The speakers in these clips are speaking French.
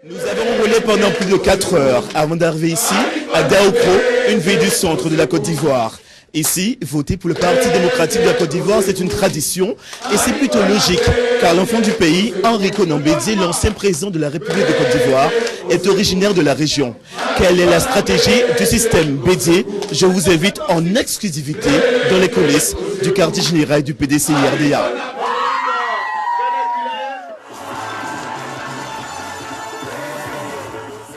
Nous avons roulé pendant plus de 4 heures avant d'arriver ici, à Daoukro, une ville du centre de la Côte d'Ivoire. Ici, voter pour le Parti démocratique de la Côte d'Ivoire, c'est une tradition et c'est plutôt logique, car l'enfant du pays, Henri Konan Bédié, l'ancien président de la République de Côte d'Ivoire, est originaire de la région. Quelle est la stratégie du système Bédié? Je vous invite en exclusivité dans les coulisses du quartier général du PDCI-RDA.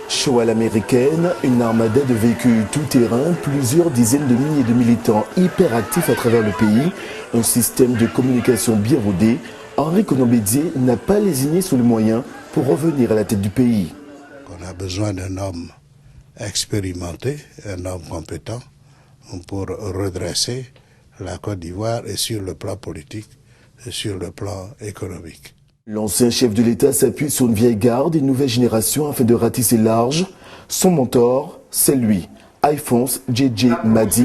Show à l'américaine, une armada de véhicules tout-terrain, plusieurs dizaines de milliers de militants hyperactifs à travers le pays, un système de communication bien rodé. Henri Konan Bédié n'a pas lésiné sous les moyens pour revenir à la tête du pays. On a besoin d'un homme expérimenté, un homme compétent pour redresser la Côte d'Ivoire et sur le plan politique et sur le plan économique. L'ancien chef de l'État s'appuie sur une vieille garde et une nouvelle génération afin de ratisser large. Son mentor, c'est lui, Alphonse Djedje Madi,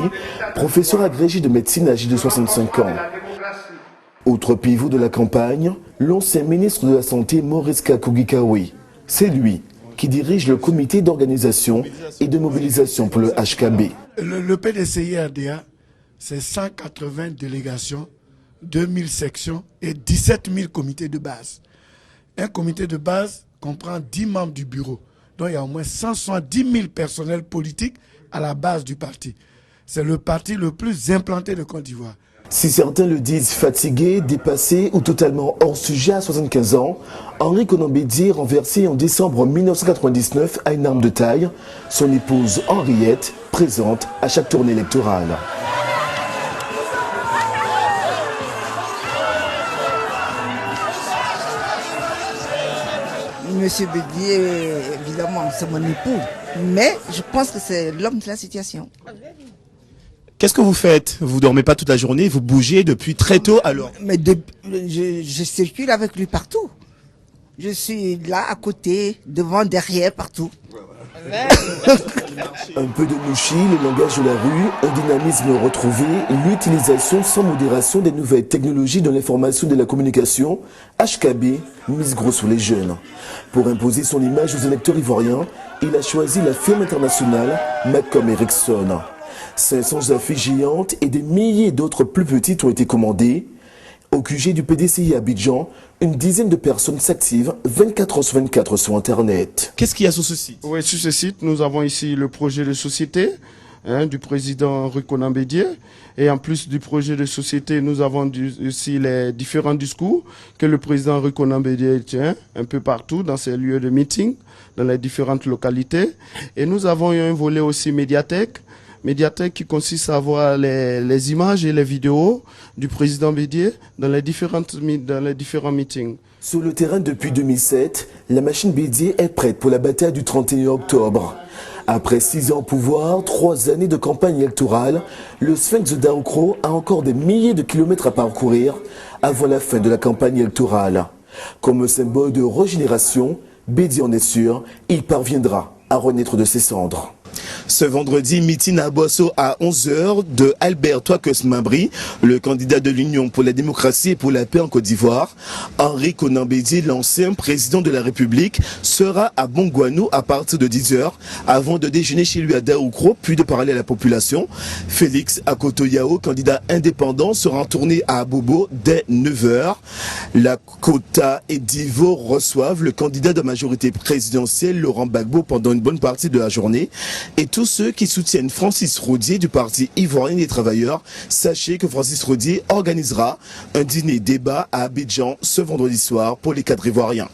professeur agrégé de médecine âgé de 65 ans. Autre pivot de la campagne, l'ancien ministre de la Santé Maurice Kakougui-Kawe. C'est lui qui dirige le comité d'organisation et de mobilisation pour le HKB. Le PDCI-RDA, c'est 180 délégations, 2000 sections et 17 000 comités de base. Un comité de base comprend 10 membres du bureau. Donc il y a au moins 170 000 personnels politiques à la base du parti. C'est le parti le plus implanté de Côte d'Ivoire. Si certains le disent fatigué, dépassé ou totalement hors sujet à 75 ans, Henri Konan Bédié, renversé en décembre 1999 à une arme de taille, son épouse Henriette, présente à chaque tournée électorale. Monsieur Bédié, évidemment, c'est mon époux, mais je pense que c'est l'homme de la situation. Qu'est-ce que vous faites? Vous dormez pas toute la journée, vous bougez depuis très tôt alors? Mais je circule avec lui partout. Je suis là, à côté, devant, derrière, partout. Un peu de mouchi, le langage de la rue, un dynamisme retrouvé, l'utilisation sans modération des nouvelles technologies de l'information et de la communication, HKB mise gros sur les jeunes. Pour imposer son image aux électeurs ivoiriens, il a choisi la firme internationale Macom Ericsson. 500 affiches géantes et des milliers d'autres plus petites ont été commandées. Au QG du PDCI à Abidjan, une dizaine de personnes s'activent 24 h sur 24 sur Internet. Qu'est-ce qu'il y a sur ce site? Oui, sur ce site, nous avons ici le projet de société du président Henri Konan Bédié. Et en plus du projet de société, nous avons aussi les différents discours que le président Henri Konan Bédié tient un peu partout dans ses lieux de meeting, dans les différentes localités. Et nous avons eu un volet aussi médiathèque qui consiste à voir les images et les vidéos du président Bédié dans les différents meetings. Sur le terrain depuis 2007, la machine Bédié est prête pour la bataille du 31 octobre. Après 6 ans au pouvoir, 3 années de campagne électorale, le Sphinx de Daoukro a encore des milliers de kilomètres à parcourir avant la fin de la campagne électorale. Comme symbole de régénération, Bédié en est sûr, il parviendra à renaître de ses cendres. Ce vendredi, meeting à Bosso à 11 h de Albert Touakes Mabry, le candidat de l'Union pour la démocratie et pour la paix en Côte d'Ivoire. Henri Konan Bédié, l'ancien président de la République, sera à Bongouanou à partir de 10 h avant de déjeuner chez lui à Daoukro, puis de parler à la population. Félix Akoto-Yao, candidat indépendant, sera en tournée à Abobo dès 9 h. La Kota et Divo reçoivent le candidat de majorité présidentielle, Laurent Gbagbo, pendant une bonne partie de la journée. Et tous ceux qui soutiennent Francis Rodier du Parti ivoirien des travailleurs, sachez que Francis Rodier organisera un dîner-débat à Abidjan ce vendredi soir pour les cadres ivoiriens.